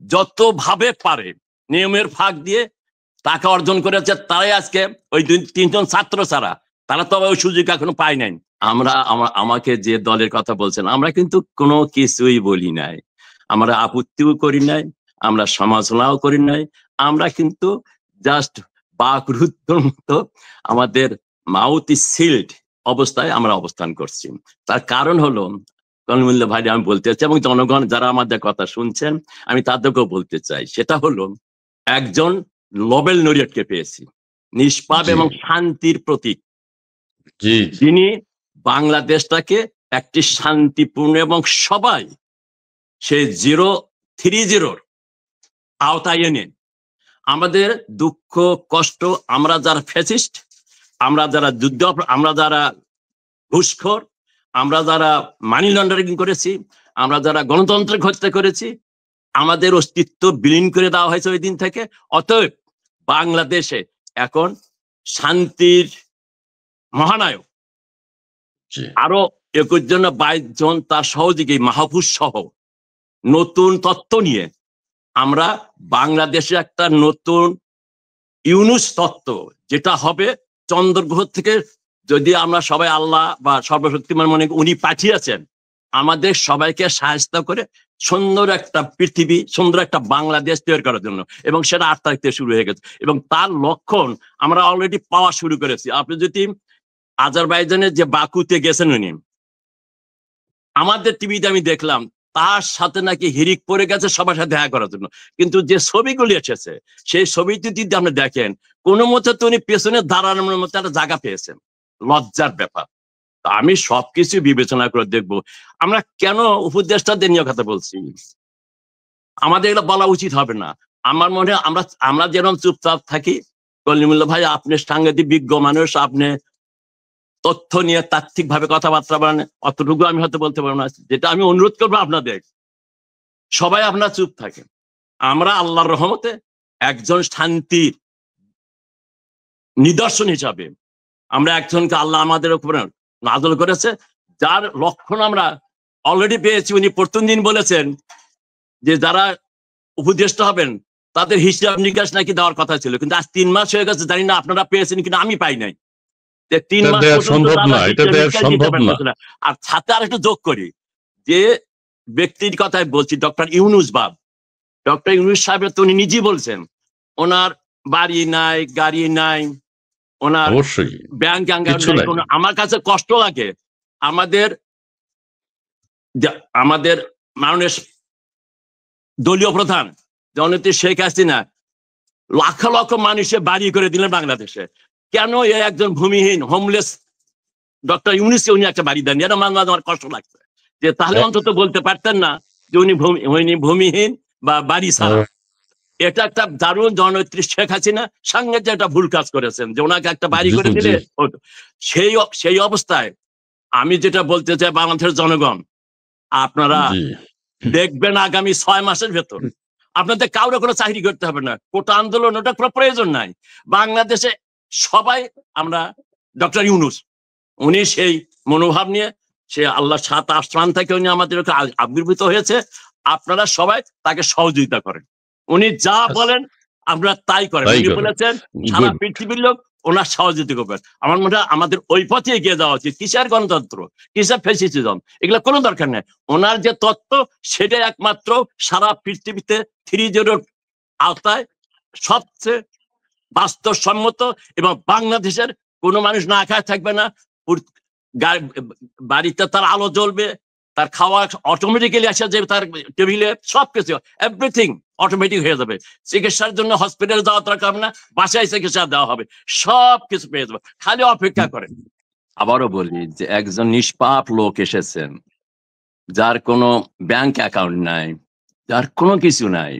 যতভাবে পারে নিয়মের ফাঁক দিয়ে টাকা অর্জন করেছে, তারাই আজকে ওই 2-3 জন ছাত্র ছাড়া তারা তো ওই সুযোগ এখনো পায় নাই। আমাকে যে দলের কথা বলছেন, আমরা কিন্তু কোনো কিছুই বলি নাই, আমরা আপত্তিও করি নাই, আমরা সমালোচনাও করি নাই। আমরা কিন্তু জাস্ট বাকরুদ্ধর মতো আমাদের মাউথ ইজ সিল্ড অবস্থায় আমরা অবস্থান করছি। তার কারণ হলো, কলিমুল্লাহ ভাই আমি বলতে চাই, এবং জনগণ যারা আমাদের কথা শুনছেন আমি তাদেরকেও বলতে চাই, সেটা হলো একজন নোবেল লরিয়েটকে পেয়েছি, নিষ্পাপ এবং শান্তির প্রতীক, যিনি বাংলাদেশটাকে একটি শান্তিপূর্ণ এবং সবাই সে 030 আওতায় এনে আমাদের দুঃখ কষ্ট, আমরা যারা ফ্যাসিস্ট, আমরা যারা যুদ্ধ, আমরা যারা ঘুষখোর, আমরা যারা মানি লন্ডারিং করেছি, আমরা যারা গণতন্ত্রের হত্যা করেছি, আমাদের অস্তিত্ব বিলীন করে দেওয়া হয়েছে ওই দিন থেকে। অতএব বাংলাদেশে এখন শান্তির মহানায়ক আরো 21 জন তার সহযোগী মাহফুজ সহ নতুন তত্ত্ব নিয়ে আমরা বাংলাদেশে একটা নতুন ইউনুস তত্ত্ব, যেটা হবে চন্দ্রগ্রহ থেকে, যদি আমরা সবাই আল্লাহ বা সর্বশক্তিমান মনে উনি পাঠিয়েছেন আমাদের সবাইকে সাহায্য করে সুন্দর একটা পৃথিবী, সুন্দর একটা বাংলাদেশ তৈরি করার জন্য, এবং সেটা 8 তারিখ থেকে শুরু হয়ে গেছে এবং তার লক্ষণ আমরা অলরেডি পাওয়া শুরু করেছি। আপনি যদি আজারবাইজানের যে বাকুতে গেছেন উনি, আমাদের টিভিতে আমি দেখলাম তার সাথে নাকি হিরিক পড়ে গেছে সবার সাথে দেখা করার জন্য, কিন্তু যে ছবিগুলি এসেছে সেই ছবিটি যদি আপনি দেখেন কোনো মতে তো উনি পেছনে দাঁড়ানোর মতো একটা জায়গা পেয়েছেন। লজ্জার ব্যাপার। আমি সবকিছু বিবেচনা করে দেখবো আমরা কেন উপদেষ্টাদের নিয়ে কথা বলছি, আমাদের এগুলো বলা উচিত হবে না। আমার মনে হয় আমরা যেরকম চুপচাপ থাকি, কলিমুল্লাহ ভাই আপনি সাংঘাতিক বিজ্ঞ মানুষ, আপনি তথ্য নিয়ে তাত্ত্বিক ভাবে কথাবার্তা বলেন, অতটুকু আমি হয়তো বলতে পারবো না। যেটা আমি অনুরোধ করবো আপনাদের সবাই আপনারা চুপ থাকেন। আমরা আল্লাহর রহমতে একজন শান্তির নিদর্শন হিসাবে আমরা একজনকে আল্লাহ আমাদের উপরে নাজল করেছে, যার লক্ষণ আমরা অলরেডি পেয়েছি। উনি প্রথম দিন বলেছেন যে যারা উপদেষ্টা হবেন তাদের হিসাব নিকাশ নাকি দেওয়ার কথা ছিল, কিন্তু আজ 3 মাস হয়ে গেছে, জানি না আপনারা পেয়েছেন কিনা, আমি পাই নাই। 3 মাস আর সাথে আর একটু যোগ করি, যে ব্যক্তির কথাই বলছি, ডক্টর ইউনুস বাব, ডক্টর ইউনুস সাহেব তো উনি নিজেই বলছেন ওনার বাড়ি নাই, গাড়ি নাই, ওনার ব্যাংক অ্যাকাউন্ট নাই। আমার কাছে কষ্ট লাগে আমাদের মাননীয় দলীয় প্রধান জননেত্রী শেখ হাসিনা লক্ষ লক্ষ মানুষের বাড়ি করে দিলেন বাংলাদেশে, কেন একজন ভূমিহীন হোমলেস ডক্টর ইউনুসকে উনি একটা বাড়ি দেন? এটা মাঝে মাঝে আমার কষ্ট লাগছে, যে তাহলে অন্তত বলতে পারতেন না যে উনি ভূমিহীন বা বাড়ি ছাড়া। এটা একটা দারুণ জননেত্রী শেখ হাসিনা সঙ্গে যে একটা ভুল কাজ করেছেন, যে ওনাকে একটা বাড়ি করে দিলে হতো। সেই অবস্থায় আমি যেটা বলতে চাই, বাংলাদেশের জনগণ আপনারা দেখবেন আগামী 6 মাসের ভেতর আপনাদের কাউরে কোনো চাকরি করতে হবে না, কোটা আন্দোলন ওটা কোনো প্রয়োজন নাই। বাংলাদেশে সবাই আমরা ডক্টর ইউনুস, উনি সেই মনোভাব নিয়ে, সে আল্লাহর 7 আসমান থেকে উনি আমাদের আবির্ভূত হয়েছে। আপনারা সবাই তাকে সহযোগিতা করেন, উনি যা বলেন আমরা তাই করেন। উনি বলেছেন সারা পৃথিবীর লোক ওনার সহযোগিতা করবেন। আমার মনে হয় আমাদের ওই পথে এগিয়ে যাওয়া উচিত। কিসের গণতন্ত্র, কিসের ফ্যাসিজম, এগুলো কোনো দরকার নেই। ওনার যে তত্ত্ব সেটাই একমাত্র সারা পৃথিবীতে 30 আওতায় সবচেয়ে বাস্তবসম্মত, এবং বাংলাদেশের কোনো মানুষ না খায় থাকবে না, বাড়িতে তার আলো জ্বলবে, তার খাওয়া অটোমেটিক্যালি আসা যাবে, তার টেবিলে সবকিছু এভরিথিং অটোমেটিক হয়ে যাবে। চিকিৎসার জন্য হসপিটালে যাওয়া দরকার হবে না, বাসায় চিকিৎসা দেওয়া হবে, সবকিছু পেয়ে যাবে, খালি অপেক্ষা করেন। আবারও বলি যে একজন নিষ্পাপ লোক এসেছেন, যার কোনো ব্যাংক অ্যাকাউন্ট নাই, যার কোনো কিছু নাই,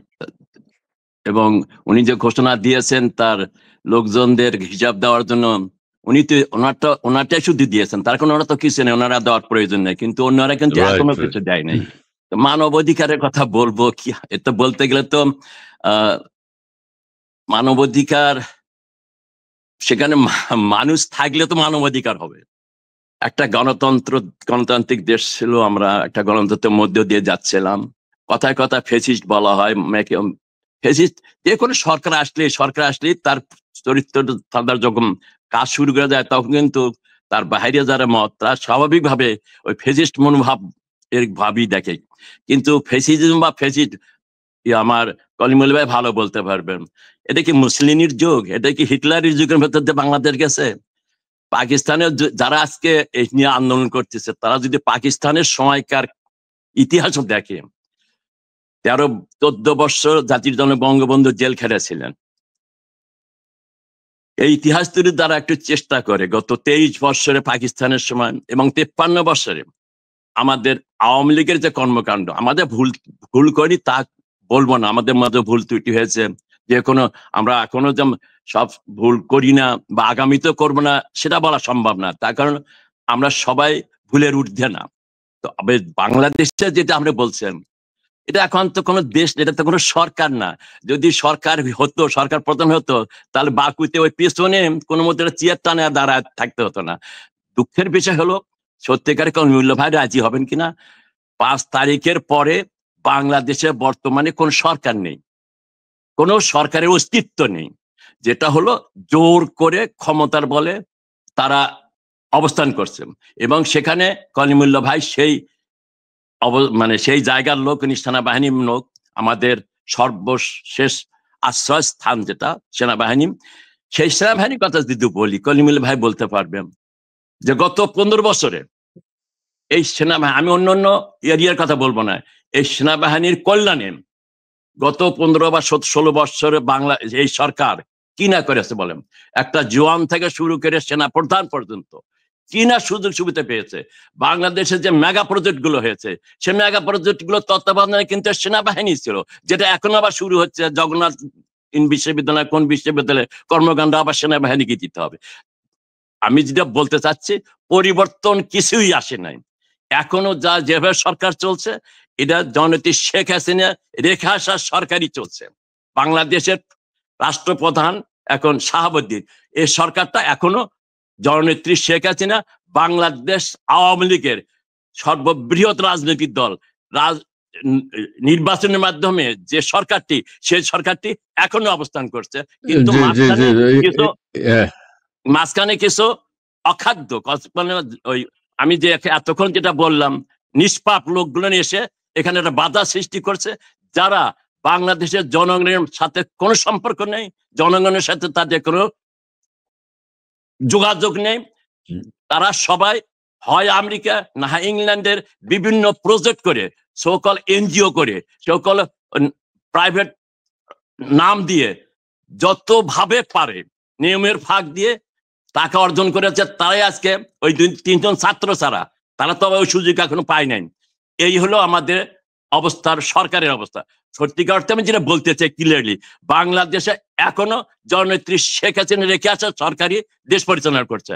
এবং উনি যে ঘোষণা দিয়েছেন তার লোকজনদের হিসাব দেওয়ার জন্য, উনি তো ওনারটাই শুধু দিয়েছেন, তার কোনো ওরা তো কিছু নেই, ওনারা দেওয়ার প্রয়োজন নেই, কিন্তু অন্যরা কিন্তু এখনো কিছু দেয় নাই। মানব অধিকারের কথা বলবো কি, এটা বলতে গেলে তো মানব অধিকার সেখানে মানুষ থাকলে তো মানব অধিকার হবে। একটা গণতান্ত্রিক দেশ ছিল, আমরা একটা গণতন্ত্রের মধ্য দিয়ে যাচ্ছিলাম, কথায় কথায় ফেসিস্ট বলা হয়। ফেসিস্ট যে কোনো সরকার আসলে তার চরিত্র তাদের যখন কাজ শুরু করে যায় তখন কিন্তু তার বাইরে যারা মত তারা স্বাভাবিকভাবে ওই ফেসিস্ট মনোভাব এর ভাবই দেখে। কিন্তু ফেসিজম বা ফেসিস্ট আমার কলিমুল ভাই ভালো বলতে পারবেন। এটা কি মুসলিনের যুগ? এটা কি হিটলারের যুগের ভেতর দিয়ে বাংলাদেশ গেছে? পাকিস্তানের যারা আজকে এই নিয়ে আন্দোলন করতেছে তারা যদি পাকিস্তানের সময়কার ইতিহাস দেখে, 13-14 বছর জাতির জনক বঙ্গবন্ধু জেল খেটেছিলেন। এই ইতিহাস তৈরির দ্বারা একটু চেষ্টা করে গত 23 বছরে পাকিস্তানের সময় এবং 53 বছরে আমাদের আওয়ামী লীগের যে কর্মকাণ্ড, আমাদের ভুল করি তা বলবো না, আমাদের মধ্যে ভুল ত্রুটি হয়েছে, যে কোনো আমরা এখনো যেমন সব ভুল করি না বা আগামীতেও করবো না সেটা বলা সম্ভব না, তার কারণ আমরা সবাই ভুলের ঊর্ধ্বে না। তো বাংলাদেশে যেটা আমরা বলছেন, এটা এখন তো কোনো দেশ, এটা তো কোনো সরকার না। যদি সরকার হতো, সরকার প্রধান হতো, তাহলে বাকুতে ওই পেছনে কোনো মতো চেয়ার টানে দাঁড়ায় থাকতে হতো না। দুঃখের বিষয় হলো সত্যিকার কলিমুল ভাই রাজি হবেন কিনা, 5 তারিখের পরে বাংলাদেশে বর্তমানে কোন সরকার নেই, কোন সরকারের অস্তিত্ব নেই। যেটা হলো জোর করে ক্ষমতার বলে তারা অবস্থান করছে এবং সেখানে কলিমুল্লাহ ভাই সেই মানে সেই জায়গার লোক, সেনাবাহিনীর লোক, আমাদের সর্বশেষ আশ্রয় স্থান যেটা সেনাবাহিনী, সেই সেনাবাহিনীর কথা যদি বলি কলিমুল্লাহ ভাই বলতে পারবেন যে গত 15 বছরে এই সেনাবাহিনী, আমি অন্য অন্য এরিয়ার কথা বলবো না, এই সেনাবাহিনীর কল্যাণে গত 15 বা 16 বছরে বাংলা এই সরকার কি না করেছে বলেন। একটা জওয়ান থেকে শুরু করে সেনা প্রধান পর্যন্ত কি না সুযোগ সুবিধা পেয়েছে। বাংলাদেশে যে মেগা প্রজেক্ট গুলো হয়েছে, সে মেগা প্রজেক্ট গুলো তত্ত্বাবধানে কিন্তু সেনাবাহিনী ছিল, যেটা এখন আবার শুরু হচ্ছে জগন্নাথ বিশ্ববিদ্যালয়, কোন বিশ্ববিদ্যালয়ে কর্মকাণ্ড আবার সেনাবাহিনীকে দিতে হবে। আমি যেটা বলতে চাচ্ছি, পরিবর্তন কিছুই আসে নাই। এখনো যা যেভাবে সরকার চলছে, এটা জননেত্রী শেখ হাসিনা রেখে আসা সরকারই চলছে। বাংলাদেশের রাষ্ট্রপ্রধান এখন শাহাবুদ্দিন, এই সরকারটা এখনো জননেত্রী শেখ হাসিনা বাংলাদেশ আওয়ামী লীগের সর্ববৃহৎ রাজনৈতিক দল নির্বাচনের মাধ্যমে যে সরকারটি, সেই সরকারটি এখনো অবস্থান করছে। কিন্তু মাঝখানে কিছু অখাদ্য, ওই আমি যে এতক্ষণ যেটা বললাম, নিষ্পাপ লোকগুলো এসে এখানে একটা বাধা সৃষ্টি করছে, যারা বাংলাদেশের জনগণের সাথে কোনো সম্পর্ক নেই, জনগণের সাথে তাদের কোনো যোগাযোগ নেই। তারা সবাই হয় আমেরিকা না ইংল্যান্ডের বিভিন্ন প্রজেক্ট করে, সকল এনজিও করে, সকল প্রাইভেট নাম দিয়ে যত ভাবে পারে নিয়মের ফাঁক দিয়ে টাকা অর্জন করেছে, তারাই আজকে ওই 2-3 ছাত্র ছাড়া তারা তো ওই সুযোগ এখনো পায় নাই। এই হলো আমাদের অবস্থার, সরকারের অবস্থা। সত্যিকার অর্থে আমি যেটা বলতে চাই ক্লিয়ারলি, বাংলাদেশে এখনো জননেত্রী শেখ হাসিনা রেখে আসা সরকারি দেশ পরিচালনা করছে।